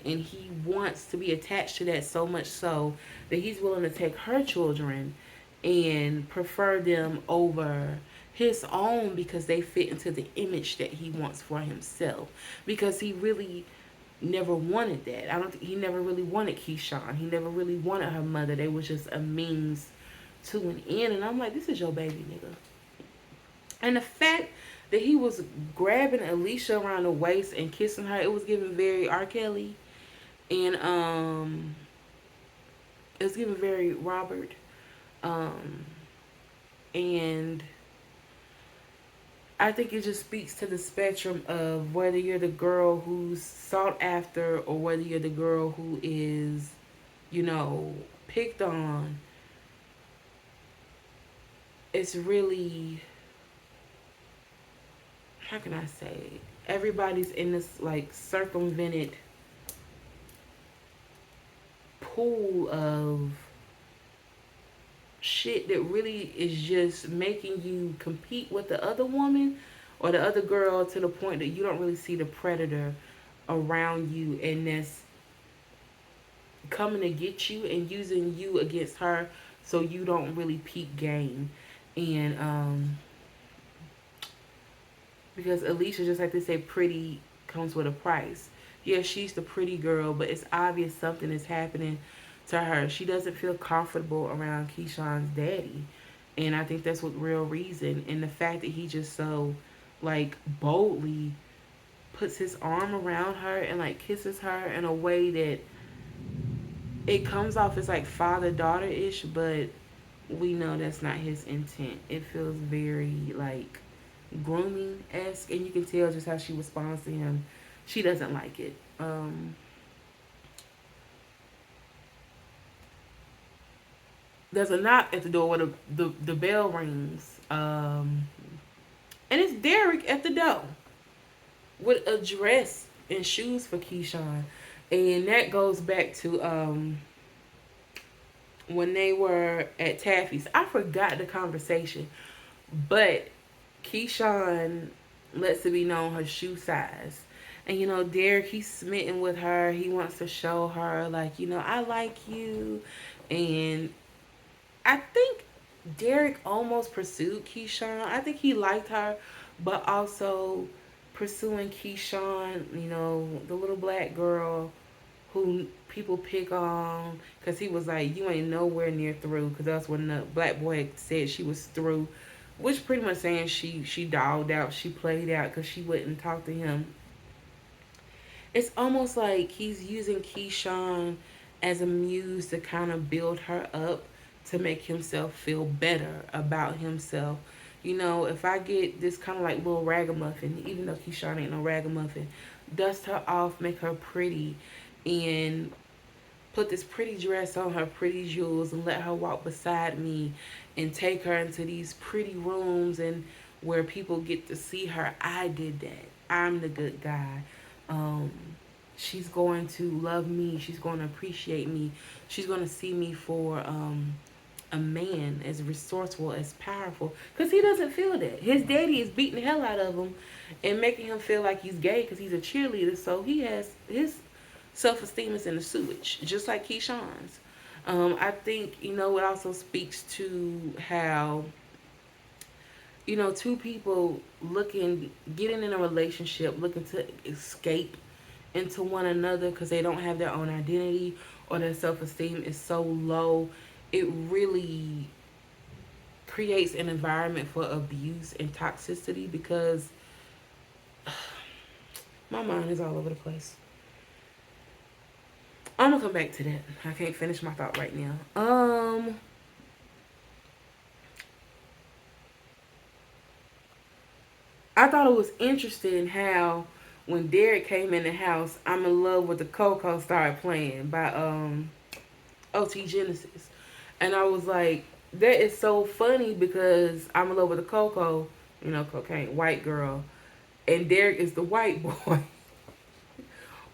and he wants to be attached to that so much so that he's willing to take her children and prefer them over his own because they fit into the image that he wants for himself, because he really never wanted that. I don't think he never really wanted Keyshawn. He never really wanted her mother. They was just a means to an end. And I'm like, this is your baby, nigga. And the fact that he was grabbing Alicia around the waist and kissing her, it was giving very R. Kelly. And it was giving very Robert. Um and I think it just speaks to the spectrum of whether you're the girl who's sought after or whether you're the girl who is, you know, picked on. It's really, how can I say, everybody's in this like circumvented pool of shit that really is just making you compete with the other woman or the other girl to the point that you don't really see the predator around you, and that's coming to get you and using you against her so you don't really peak game. And because Alicia, just like they say, pretty comes with a price. Yeah, she's the pretty girl, but it's obvious something is happening to her. She doesn't feel comfortable around Keyshawn's daddy. And I think that's what real reason. And the fact that he just so like boldly puts his arm around her and like kisses her in a way that it comes off as like father daughter ish, but we know that's not his intent. It feels very like grooming esque, and you can tell just how she responds to him. She doesn't like it. There's a knock at the door where the bell rings, and it's Derek at the door with a dress and shoes for Keyshawn, and that goes back to when they were at Taffy's. I forgot the conversation, but Keyshawn lets it be known her shoe size. And you know, Derek, he's smitten with her. He wants to show her, like, you know, I like you. And I think Derek almost pursued Keyshawn. I think he liked her, but also pursuing Keyshawn, you know, the little black girl who people pick on because he was like, you ain't nowhere near through. Because that's when the black boy said she was through, which pretty much saying she dogged out, she played out because she wouldn't talk to him. It's almost like he's using Keyshawn as a muse to kind of build her up to make himself feel better about himself. You know, if I get this kind of like little ragamuffin, even though Keyshawn ain't no ragamuffin, dust her off, make her pretty, and put this pretty dress on her, pretty jewels, and let her walk beside me and take her into these pretty rooms and where people get to see her. I did that. I'm the good guy. Um, she's going to love me. She's going to appreciate me. She's going to see me for a man as resourceful, as powerful. Because he doesn't feel that. His daddy is beating the hell out of him and making him feel like he's gay because he's a cheerleader. So he has his self esteem is in the sewage, just like Keyshawn's. I think, you know, it also speaks to how, you know, two people getting in a relationship, looking to escape into one another because they don't have their own identity or their self esteem is so low, it really creates an environment for abuse and toxicity because my mind is all over the place. I'm gonna come back to that. I can't finish my thought right now. I thought it was interesting how when Derek came in the house, "I'm in Love with the Coco" started playing by OT Genesis, and I was like, that is so funny because "I'm in Love with the Coco," you know, cocaine, white girl, and Derek is the white boy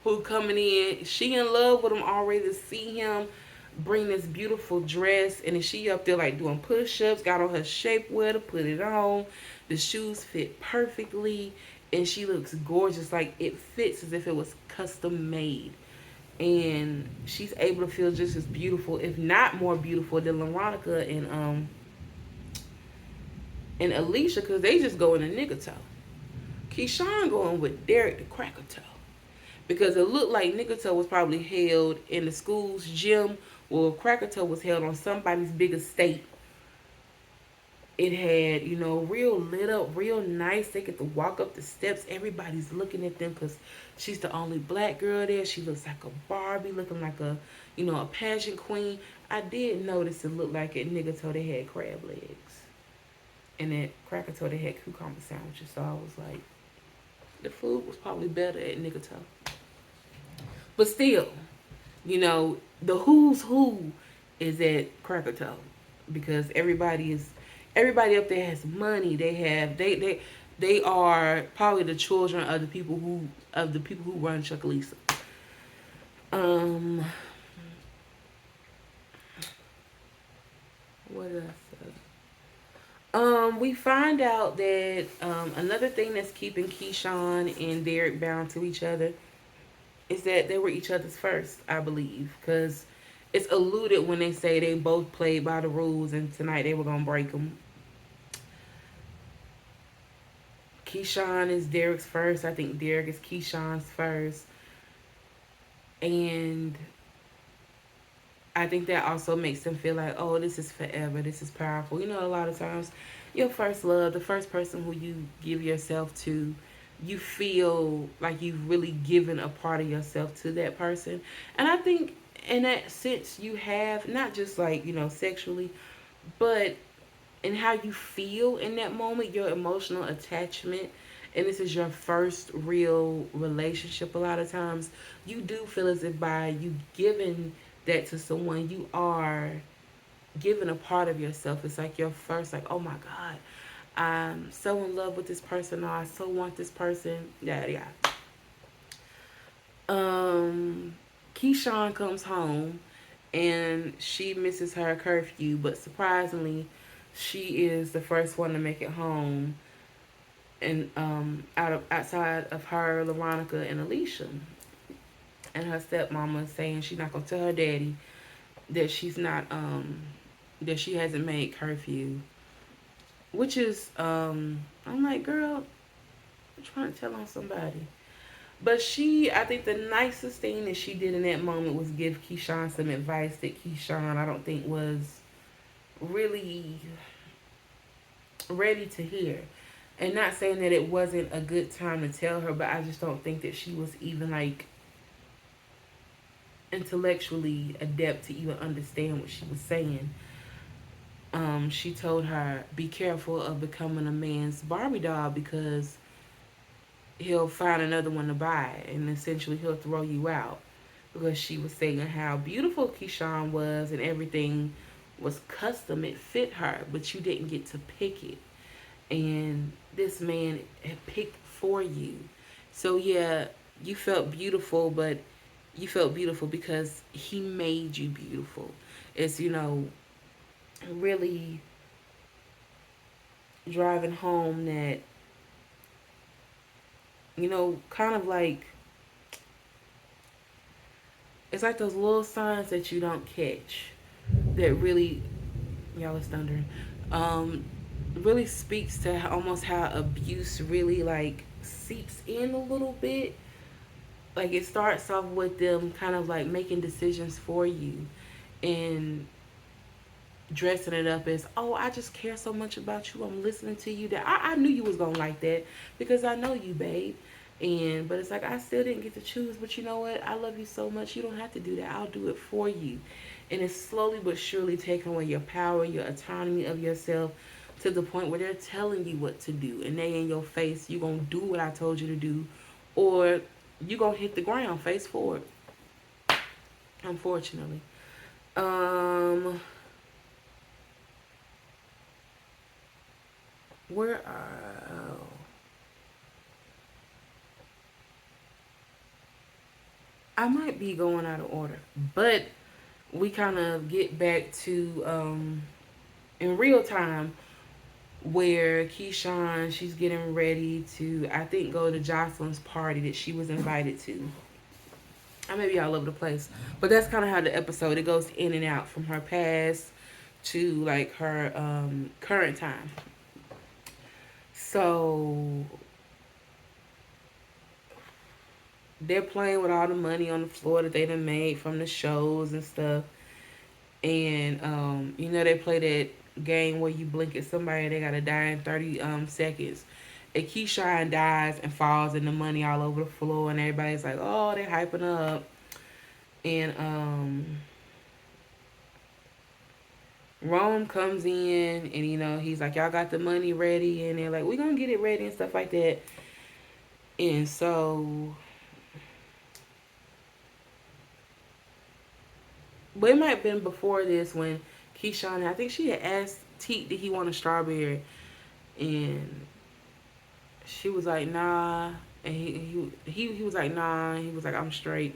who coming in. She in love with him already to see him bring this beautiful dress, and then she up there like doing push-ups, got on her shapewear to put it on. The shoes fit perfectly, and she looks gorgeous. Like it fits as if it was custom made. and she's able to feel just as beautiful, if not more beautiful, than Veronica and Alicia, because they just go in a nigga toe. Keyshawn going with Derek the Cracker Toe, because it looked like nigga toe was probably held in the school's gym, or Cracker Toe was held on somebody's big estate. It had, real lit up, real nice. They get to walk up the steps. Everybody's looking at them because she's the only black girl there. She looks like a Barbie, looking like a pageant queen. I did notice it looked like at Nigga Toe they had crab legs. And at Cracker Toe they had cucumber sandwiches. So I was like, the food was probably better at Nigga Toe. But still, the who's who is at Cracker Toe, because everybody up there has money. They are probably the children of the people who run Chuckalisa. Um, what else? We find out that another thing that's keeping Keyshawn and Derek bound to each other is that they were each other's first, I believe, because it's alluded when they say they both played by the rules and tonight they were gonna break them. Keyshawn is Derek's first. I think Derek is Keyshawn's first, and I think that also makes them feel like, oh, this is forever. This is powerful. A lot of times, your first love, the first person who you give yourself to, you feel like you've really given a part of yourself to that person. And I think in that sense, you have, not just like, sexually, but in how you feel in that moment, your emotional attachment. And this is your first real relationship. A lot of times, you do feel as if by you giving that to someone, you are giving a part of yourself. It's like your first, like, oh my God, I'm so in love with this person, or I so want this person. Yeah, yeah. Keyshawn comes home and she misses her curfew, but surprisingly, she is the first one to make it home, and outside of her, Veronica and Alicia. And her stepmama saying she's not gonna tell her daddy that she's not that she hasn't made curfew, which is I'm like, girl, I'm trying to tell on somebody. But I think the nicest thing that she did in that moment was give Keyshawn some advice that Keyshawn, I don't think, was really ready to hear. And not saying that it wasn't a good time to tell her, but I just don't think that she was even like intellectually adept to even understand what she was saying. She told her, be careful of becoming a man's Barbie doll, because he'll find another one to buy and essentially he'll throw you out. Because she was saying how beautiful Keyshawn was and everything was custom, it fit her, but you didn't get to pick it. And this man had picked for you. So yeah, you felt beautiful, but you felt beautiful because he made you beautiful. It's, really driving home that, kind of like, it's like those little signs that you don't catch that really, y'all is thundering, um, really speaks to almost how abuse really like seeps in a little bit. Like it starts off with them kind of like making decisions for you and dressing it up as, oh, I just care so much about you, I'm listening to you, that I knew you was gonna like that because I know you, babe. And but it's like, I still didn't get to choose, but you know what, I love you so much, you don't have to do that, I'll do it for you. And it's slowly but surely taking away your power, your autonomy of yourself, to the point where they're telling you what to do and they in your face, you gonna do what I told you to do, or you gonna hit the ground face forward, unfortunately. um where are oh, I might be going out of order, but we kind of get back to in real time, where Keyshawn, she's getting ready to, I think, go to Jocelyn's party that she was invited to. I may be all over the place, but that's kind of how the episode, it goes in and out from her past to like her current time. So they're playing with all the money on the floor that they done made from the shows and stuff. And they play that game where you blink at somebody, they gotta die in 30 seconds. And Keyshawn dies and falls in the money all over the floor, and everybody's like, "Oh, they're hyping up." And Rome comes in, and he's like, "Y'all got the money ready?" And they're like, "We gonna get it ready," and stuff like that. And so, but it might have been before this when Keyshawn, I think she had asked Teak, did he want a strawberry, and she was like, "Nah," and he was like, "Nah," and he was like, "I'm straight."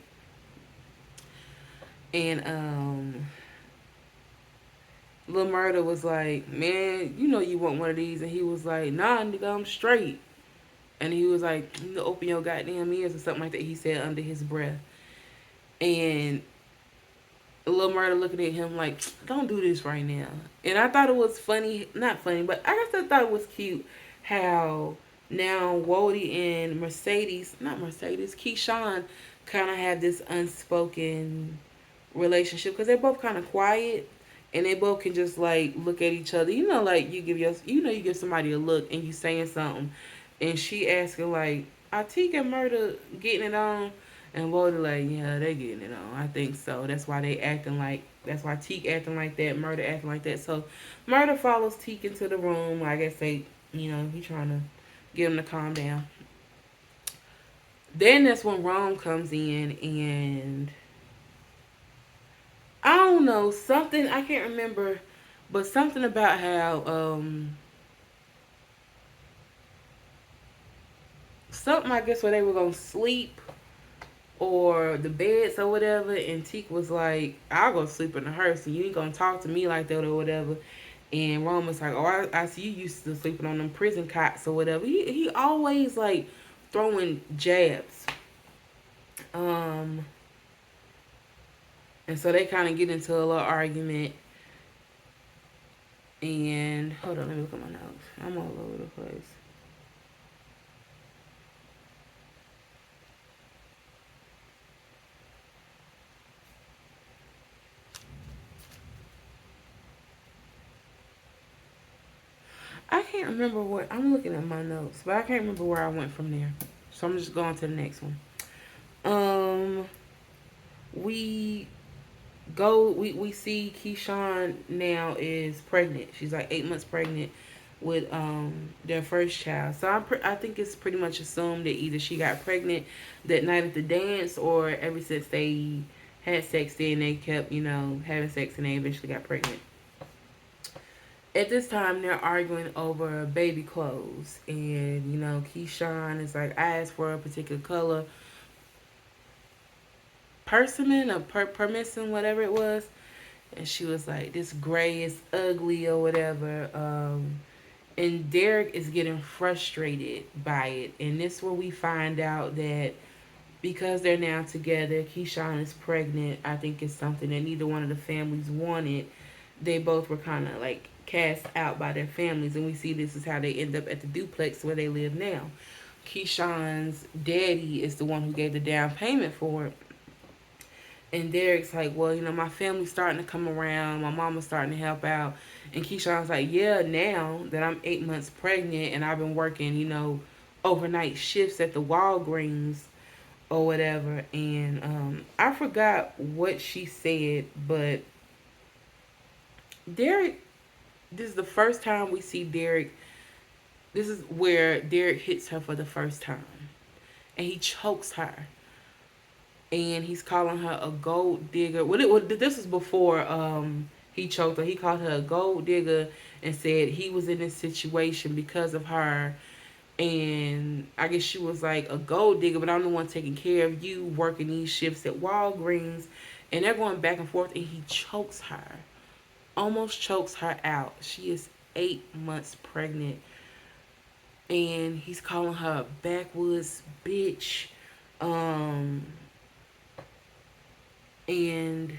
And Lil Murda was like, "Man, you want one of these," and he was like, "Nah, nigga, I'm straight." And he was like, "You open your goddamn ears," or something like that. He said under his breath. And Lil Murda looking at him like, "Don't do this right now." And I thought it was funny, not funny, but I guess I thought it was cute how now Wody and Mercedes, not Mercedes, Keyshawn, kind of have this unspoken relationship because they're both kind of quiet, and they both can just like look at each other. Like you give somebody a look and you saying something, and she asking like, "Are Teak and Murder getting it on?" And Wody like, "Yeah, they getting it on. I think so. That's why they acting like. That's why Teak acting like that. Murder acting like that." So Murder follows Teak into the room. I guess he trying to get him to calm down. Then that's when Rome comes in, and I don't know, something I can't remember, but something about how something, I guess, where they were gonna sleep or the beds or whatever, and Teak was like, "I'll go sleep in the hearse, and you ain't gonna talk to me like that or whatever." And Rome was like, "Oh, I see you used to sleeping on them prison cots or whatever." He always like throwing jabs. Um, and so they kind of get into a little argument. And hold on, let me look at my notes. I'm all over the place. I can't remember what I'm looking at my notes, but I can't remember where I went from there. So I'm just going to the next one. Um, we we see Keyshawn now is pregnant. She's like 8 months pregnant with their first child. So I think it's pretty much assumed that either she got pregnant that night at the dance, or ever since they had sex, then they kept having sex and they eventually got pregnant. At this time, they're arguing over baby clothes, and Keyshawn is like, "I asked for a particular color, persimmon or permission, whatever it was," and she was like, "This gray is ugly," or whatever. And Derek is getting frustrated by it, and this is where we find out that because they're now together, Keyshawn is pregnant. I think it's something that neither one of the families wanted. They both were kind of like cast out by their families, and we see this is how they end up at the duplex where they live now. Keyshawn's daddy is the one who gave the down payment for it. And Derek's like, "Well, my family's starting to come around. My mama's starting to help out." And Keyshawn's like, "Yeah, now that I'm 8 months pregnant and I've been working, overnight shifts at the Walgreens or whatever." And I forgot what she said, but Derek, this is the first time we see Derek. This is where Derek hits her for the first time, and he chokes her, and he's calling her a gold digger. This was before he choked her. He called her a gold digger and said he was in this situation because of her. And I guess she was like, "A gold digger, but I'm the one taking care of you, working these shifts at Walgreens." And they're going back and forth, and he chokes her, almost chokes her out. She is 8 months pregnant, and he's calling her a backwoods bitch. Um, and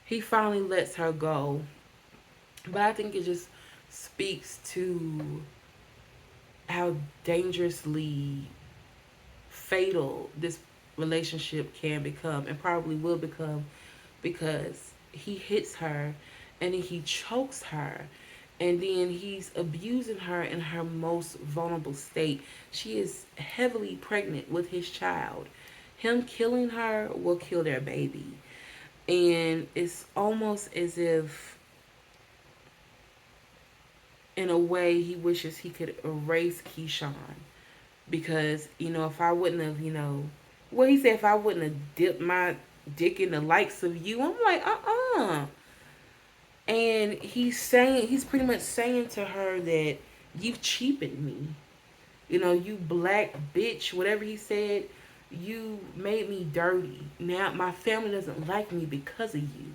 he finally lets her go. But I think it just speaks to how dangerously fatal this relationship can become and probably will become, because he hits her and then he chokes her and then he's abusing her in her most vulnerable state. She is heavily pregnant with his child. Him killing her will kill their baby. And it's almost as if, in a way, he wishes he could erase Keyshawn. Because, if I wouldn't have, well, he said, if I wouldn't have dipped my dick in the likes of you, I'm like, And he's pretty much saying to her that you've cheapened me. You black bitch, whatever he said, you made me dirty. Now my family doesn't like me because of you.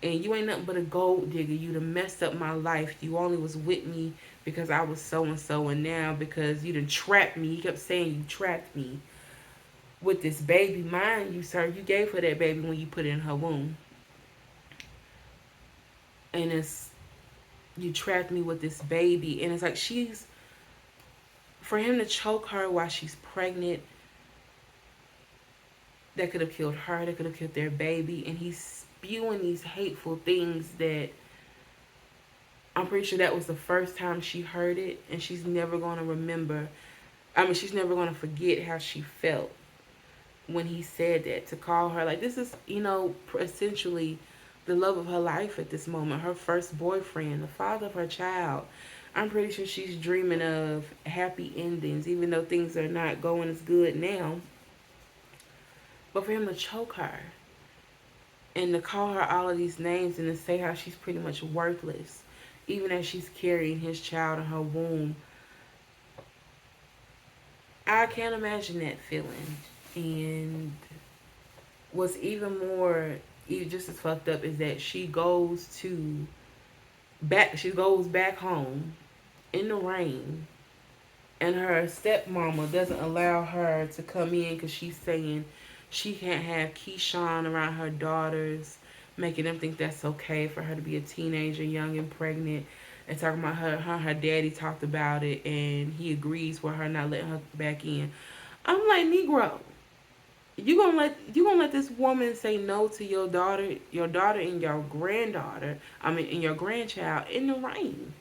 And you ain't nothing but a gold digger. You done messed up my life. You only was with me because I was so and so, and now because you done trapped me. You kept saying you trapped me with this baby. Mind you, sir, you gave her that baby when you put it in her womb. And you trapped me with this baby. And it's like for him to choke her while she's pregnant, that could have killed her, that could have killed their baby. And he's spewing these hateful things that I'm pretty sure that was the first time she heard it, and she's never going to remember. She's never going to forget how she felt when he said that, to call her like, this is, essentially the love of her life at this moment, her first boyfriend, the father of her child. I'm pretty sure she's dreaming of happy endings, even though things are not going as good now. But for him to choke her and to call her all of these names and to say how she's pretty much worthless, even as she's carrying his child in her womb, I can't imagine that feeling. And what's even more, even just as fucked up, is that she goes back home in the rain, and her stepmama doesn't allow her to come in because she's saying she can't have Keyshawn around her daughters, making them think that's okay for her to be a teenager, young and pregnant, and talking about her daddy talked about it, and he agrees with her not letting her back in. I'm like, Negro, you gonna let this woman say no to your daughter and your granddaughter, and your grandchild in the rain?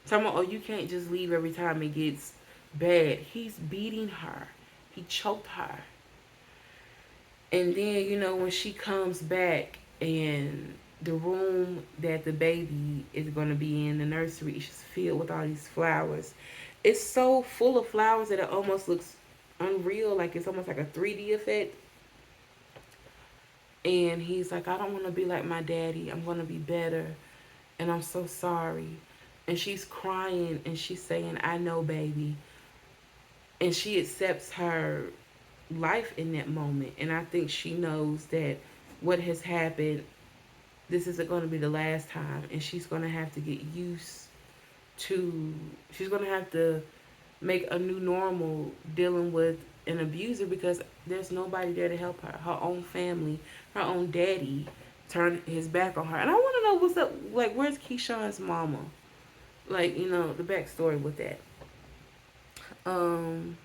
Talking about, oh, you can't just leave every time it gets bad. He's beating her. He choked her. And then, when she comes back and the room that the baby is going to be in, the nursery, is just filled with all these flowers. It's so full of flowers that it almost looks unreal, like it's almost like a 3D effect. And he's like, I don't want to be like my daddy. I'm going to be better. And I'm so sorry. And she's crying and she's saying, I know, baby. And she accepts her life in that moment. And I think she knows that what has happened, this isn't going to be the last time. And she's going to have to get used to, she's going to have to make a new normal dealing with an abuser, because there's nobody there to help her. Her own family, her own daddy turned his back on her. And I want to know what's up, like, where's Keyshawn's mama? Like, the backstory with that. Um,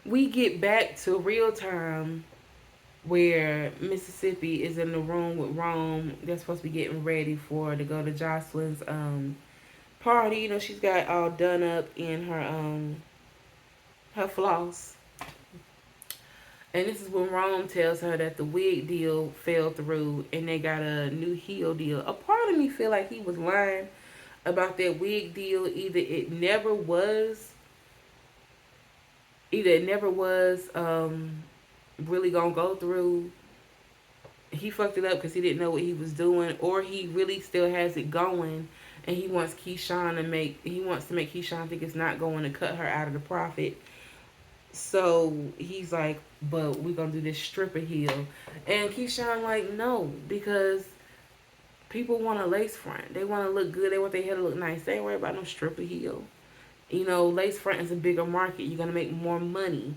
we get back to real time where Mississippi is in the room with Rome. They're supposed to be getting ready to go to Jocelyn's party. She's got all done up in her floss. And this is when Rome tells her that the wig deal fell through and they got a new heel deal. A part of me feel like he was lying about that wig deal. Either it never was really gonna go through. He fucked it up because he didn't know what he was doing, or he really still has it going, and he wants to make Keyshawn think it's not going to cut her out of the profit. So he's like, but we're gonna do this stripper heel. And Keyshawn like, no, because people want a lace front. They want to look good. They want their hair to look nice. They ain't worried about no stripper heel. Lace front is a bigger market. You're gonna make more money.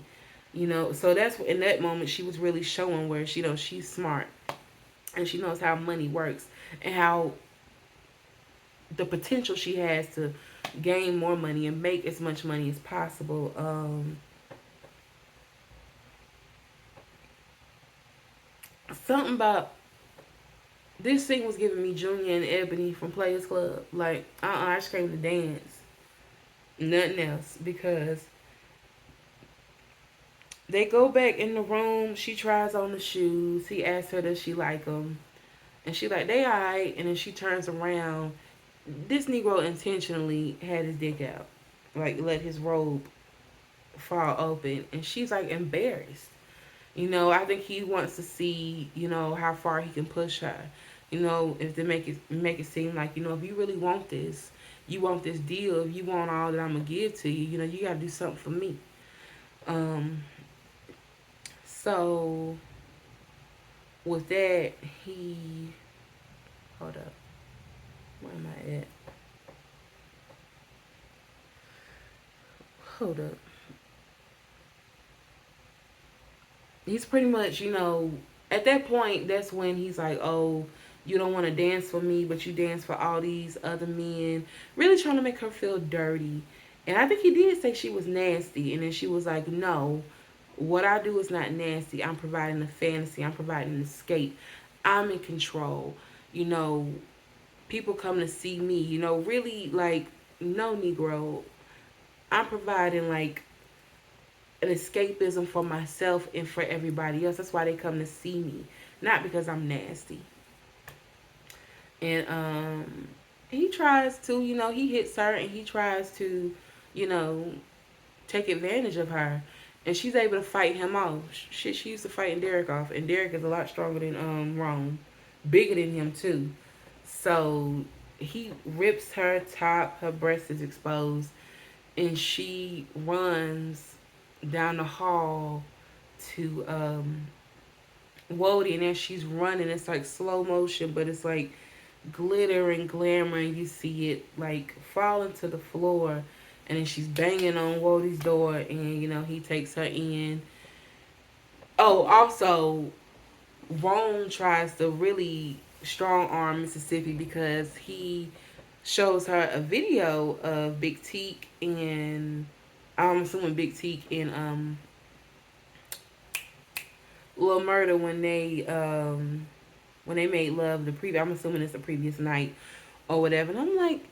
So that's in that moment she was really showing where she's smart and she knows how money works and how the potential she has to gain more money and make as much money as possible. Something about this scene was giving me Junior and Ebony from Players Club. Like, I just came to dance, nothing else. Because they go back in the room. She tries on the shoes. He asks her does she like them, and she like they alright. And then she turns around. This Negro intentionally had his dick out, like let his robe fall open, and she's like embarrassed. I think he wants to see, how far he can push her. If they make it seem like, if you really want this, you want this deal, if you want all that I'm gonna give to you, you gotta do something for me. Um, so with that, he hold up, where am I at? Hold up. He's pretty much, at that point, that's when he's like, oh, you don't want to dance for me, but you dance for all these other men, really trying to make her feel dirty. And I think he did say she was nasty, and then she was like, no, what I do is not nasty. I'm providing a fantasy, I'm providing an escape, I'm in control. You know, People come to see me, really like, no, Negro, I'm providing like an escapism for myself and for everybody else. That's why they come to see me, not because I'm nasty. And he tries to, he hits her and he tries to, you know, take advantage of her. And she's able to fight him off. She used to fighting Derek off, and Derek is a lot stronger than Rome, bigger than him too. So he rips her top, her breast is exposed, and she runs down the hall to Wody, and as she's running, it's like slow motion, but it's like glitter and glamour, and you see it like falling to the floor, and then she's banging on Wody's door, and he takes her in. Oh, also, Rome tries to really strong arm Mississippi because he shows her a video of Big Teak and I'm assuming Big Teak and Lil Murder when they made love the previous. I'm assuming it's the previous night or whatever. And I'm like,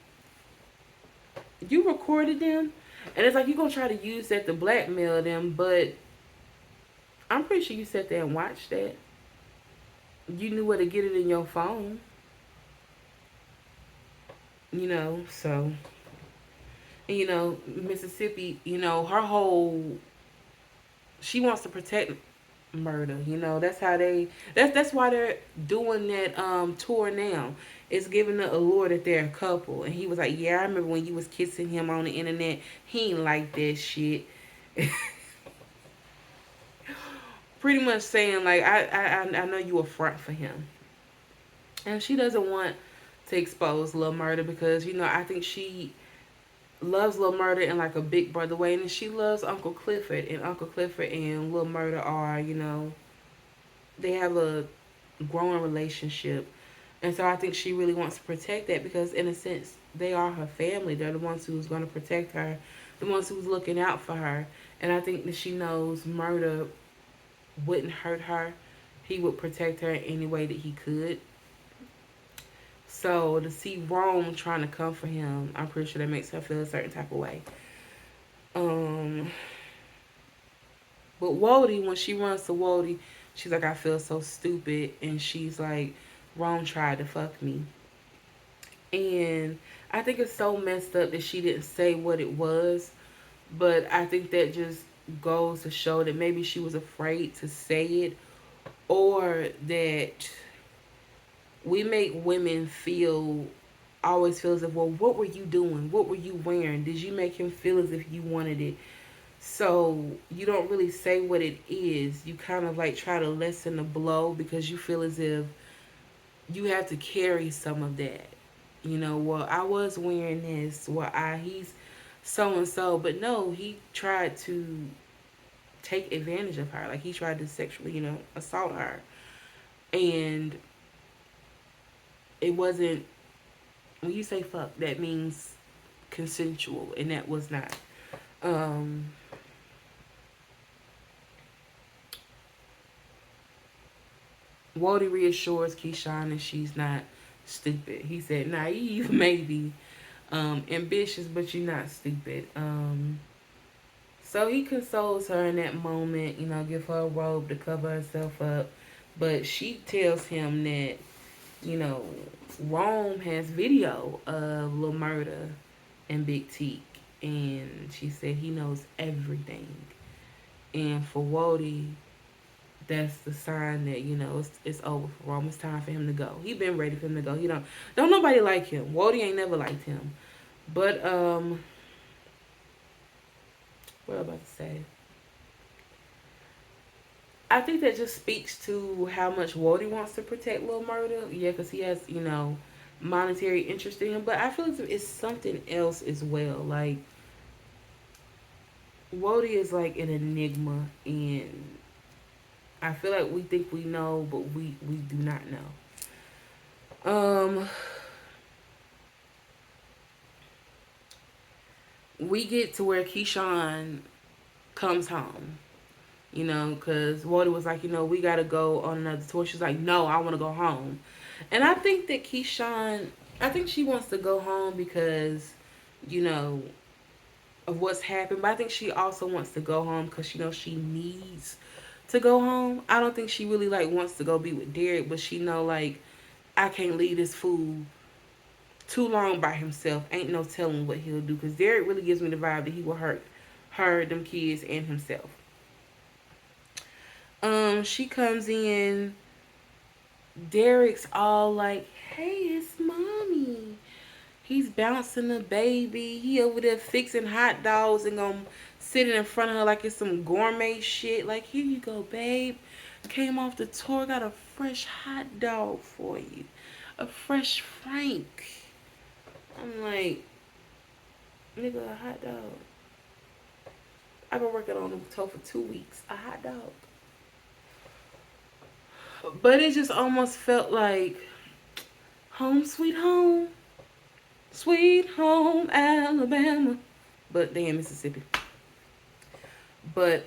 you recorded them, and it's like you gonna try to use that to blackmail them, but I'm pretty sure you sat there and watched that. You knew where to get it in your phone, So Mississippi, her whole she wants to protect Murder. That's how that's why they're doing that tour now. It's giving the allure that they're a couple. And he was like, yeah, I remember when you was kissing him on the internet. He ain't like that shit. Pretty much saying like I know you a front for him. And she doesn't want to expose Lil Murder because I think she loves Lil Murder in like a big brother way, and she loves Uncle Clifford, and Uncle Clifford and Lil Murder are they have a growing relationship. And so I think she really wants to protect that because, in a sense, they are her family. They're the ones who's going to protect her, the ones who's looking out for her. And I think that she knows Murder wouldn't hurt her. He would protect her in any way that he could. So to see Rome trying to come for him, I'm pretty sure that makes her feel a certain type of way. Um, but Wody, when she runs to Wody, she's like, I feel so stupid. And she's like, Rome tried to fuck me. And I think it's so messed up that she didn't say what it was. But I think that just goes to show that maybe she was afraid to say it, or that we make women always feel as if, well, what were you doing? What were you wearing? Did you make him feel as if you wanted it? So you don't really say what it is. You kind of like try to lessen the blow because you feel as if you have to carry some of that. Well, I was wearing this. Well, he's so and so. But no, he tried to take advantage of her. Like he tried to sexually, assault her. And it wasn't, when you say fuck, that means consensual, and that was not. Um, Wody reassures Keyshawn that she's not stupid. He said, naive, maybe, ambitious, but you're not stupid. So he consoles her in that moment, give her a robe to cover herself up. But she tells him that, you know, Rome has video of Lil Murda and Big Teak. And she said he knows everything. And for Wody, that's the sign that, it's over for Rome. It's time for him to go. He been ready for him to go. He don't nobody like him. Wody ain't never liked him. But what am I about to say? I think that just speaks to how much Wody wants to protect Lil Murda. Yeah, because he has, monetary interest in him. But I feel like it's something else as well. Like, Wody is like an enigma, and I feel like we think we know, but we do not know. We get to where Keyshawn comes home. Because Wody was like, we got to go on another tour. She's like, no, I want to go home. And I think that Keyshawn, I think she wants to go home because, you know, of what's happened. But I think she also wants to go home because she knows she needs to go home. I don't think she really, like, wants to go be with Derek. But she know, like, I can't leave this fool too long by himself. Ain't no telling what he'll do. Because Derek really gives me the vibe that he will hurt her, them kids, and himself. She comes in. Derek's all like, "Hey, it's mommy." He's bouncing the baby. He over there fixing hot dogs and gonna sit in front of her like it's some gourmet shit. Like, here you go, babe. Came off the tour, got a fresh hot dog for you, a fresh Frank. I'm like, nigga, a hot dog. I've been working on the tour for 2 weeks. A hot dog. But it just almost felt like home sweet home. Sweet home Alabama. But they in Mississippi. But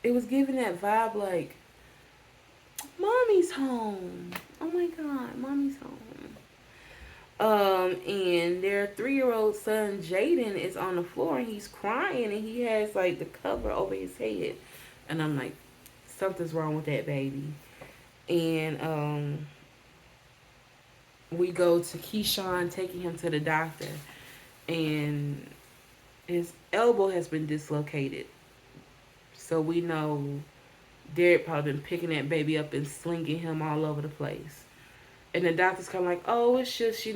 it was giving that vibe like mommy's home. Oh my god, mommy's home. And their 3-year-old son Jaden is on the floor and he's crying and he has like the cover over his head. And I'm like, something's wrong with that baby. And we go to Keyshawn taking him to the doctor, and his elbow has been dislocated. So we know Derek probably been picking that baby up and slinging him all over the place. And the doctor's kind of like, oh, it's just,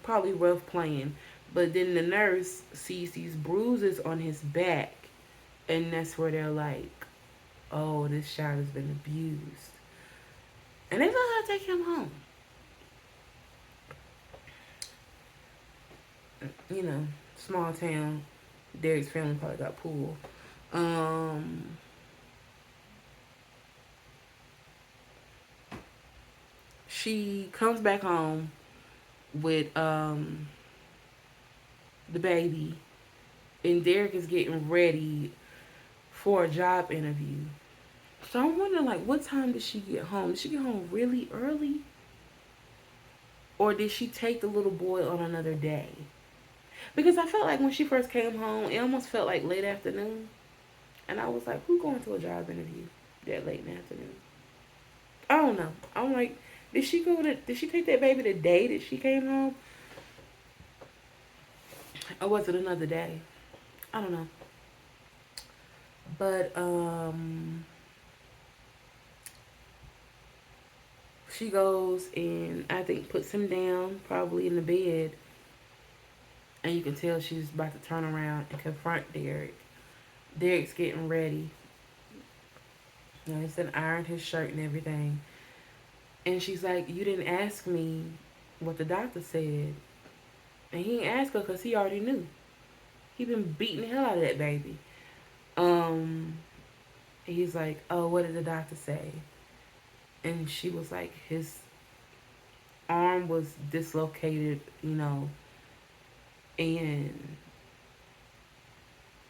probably rough playing. But then the nurse sees these bruises on his back, and that's where they're like, oh, this child has been abused. And they know how to take him home. Small town. Derek's family probably got pulled. She comes back home with the baby, and Derek is getting ready for a job interview. So I'm wondering, like, what time did she get home? Did she get home really early? Or did she take the little boy on another day? Because I felt like when she first came home, it almost felt like late afternoon. And I was like, who going to a job interview that late in the afternoon? I don't know. I'm like, did she take that baby the day that she came home? Or was it another day? I don't know. But she goes and I think puts him down, probably in the bed. And you can tell she's about to turn around and confront Derek. Derek's getting ready. He's ironed his shirt and everything. And she's like, you didn't ask me what the doctor said. And he didn't ask her because he already knew. He been beating the hell out of that baby. Um, he's like, "Oh, what did the doctor say?" And she was like, "His arm was dislocated, and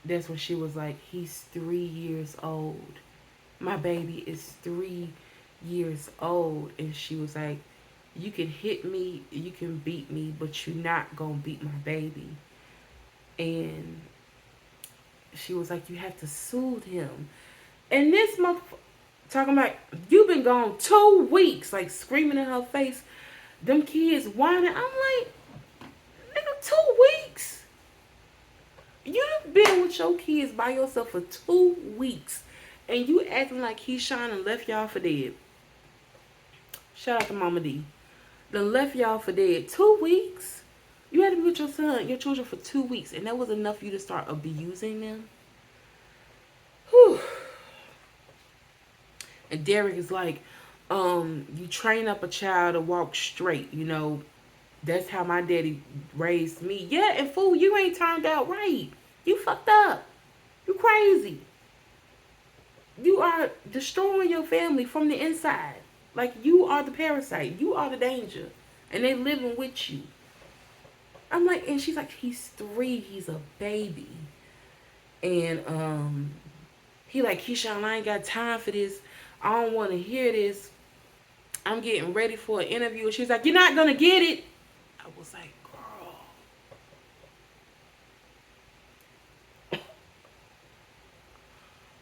that's when she was like, he's 3 years old. My baby is 3 years old." And she was like, "You can hit me, you can beat me, but you're not gonna beat my baby." And she was like, "You have to soothe him." And this motherfucker talking about, "You've been gone 2 weeks," like screaming in her face. Them kids whining. I'm like, nigga, 2 weeks? You've been with your kids by yourself for 2 weeks, and you acting like Keyshawn and left y'all for dead. Shout out to Mama D. Done left y'all for dead. 2 weeks? You had to be with your children for 2 weeks, and that was enough for you to start abusing them? Whew. And Derek is like, you train up a child to walk straight, That's how my daddy raised me. Yeah, and fool, you ain't turned out right. You fucked up. You crazy. You are destroying your family from the inside. Like, you are the parasite. You are the danger. And they living with you. I'm like, and she's like, he's 3. He's a baby. And he like, "Keyshawn, I ain't got time for this. I don't want to hear this. I'm getting ready for an interview." And she's like, "You're not going to get it." I was like, girl.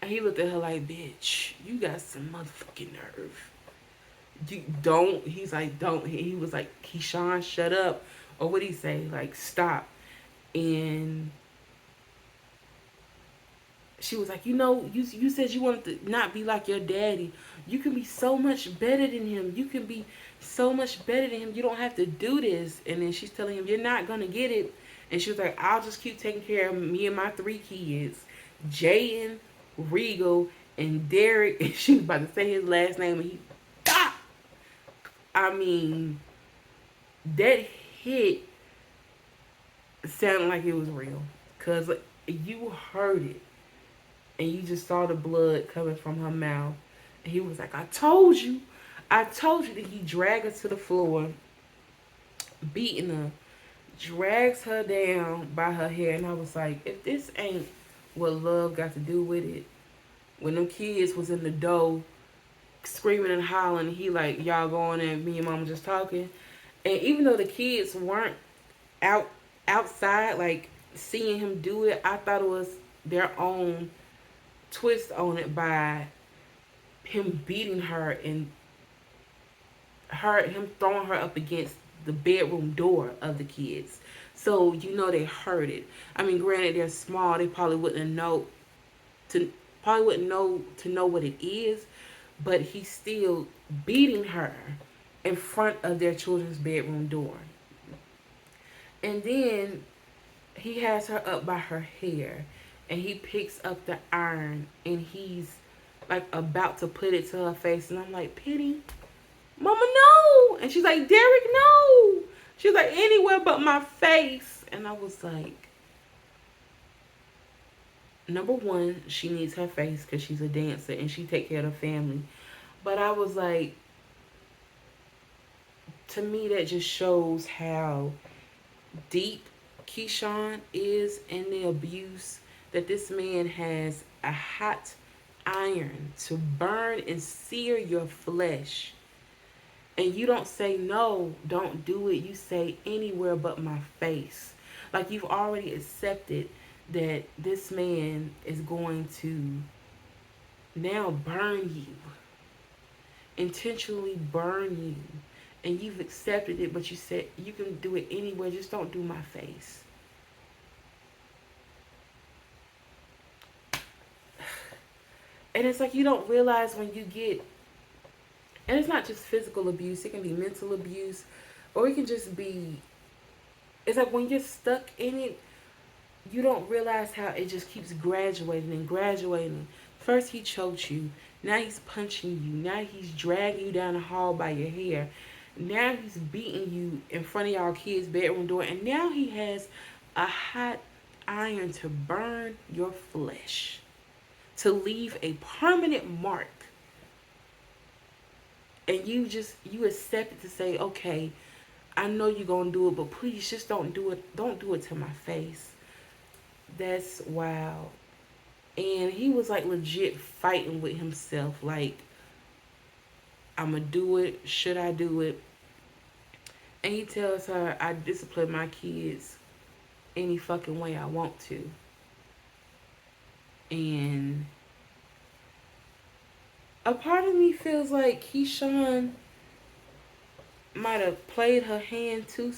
And he looked at her like, "Bitch, you got some motherfucking nerve. You don't." He's like, "Don't." He was like, "Keyshawn, shut up." Or what he say? Like, "Stop." And she was like, you said you wanted to not be like your daddy. You can be so much better than him. You can be so much better than him. You don't have to do this." And then she's telling him, "You're not going to get it." And she was like, "I'll just keep taking care of me and my 3 kids, Jaden, Regal, and Derek." And she was about to say his last name, and he, ah! I mean, that hit sounded like it was real. Because you heard it. And you just saw the blood coming from her mouth. And he was like, "I told you. I told you." That he dragged her to the floor, beating her, drags her down by her hair. And I was like, if this ain't what love got to do with it. When them kids was in the door screaming and hollering, he like, "Y'all going in, me and mama just talking." And even though the kids weren't out outside, like seeing him do it, I thought it was their own twist on it by him beating her and him throwing her up against the bedroom door of the kids. So they heard it. I mean, granted they're small, they to probably wouldn't know to know what it is, but he's still beating her in front of their children's bedroom door. And then he has her up by her hair, and he picks up the iron, and he's like about to put it to her face. And I'm like, "Penny, mama, no." And she's like, "Derek, no." She's like, "Anywhere but my face." And I was like, number one, she needs her face because she's a dancer and she take care of the family. But I was like, to me, that just shows how deep Keyshawn is in the abuse, that this man has a hot iron to burn and sear your flesh. And you don't say, "No, don't do it." You say, "Anywhere but my face." Like, you've already accepted that this man is going to now burn you, intentionally burn you. And you've accepted it, but you said, "You can do it anywhere, just don't do my face." And it's like, you don't realize when you get, and it's not just physical abuse, it can be mental abuse, or it can just be, it's like when you're stuck in it, you don't realize how it just keeps graduating and graduating. First he choked you, now he's punching you, now he's dragging you down the hall by your hair, now he's beating you in front of y'all kids' bedroom door, and now he has a hot iron to burn your flesh. to leave a permanent mark, and you accept it to say, okay, I know you're gonna do it, but please just don't do it. Don't do it to my face. That's wild. And he was like legit fighting with himself, like, I'm gonna do it. Should I do it? And he tells her, I discipline my kids any fucking way I want to. And a part of me feels like Keyshawn might have played her hand too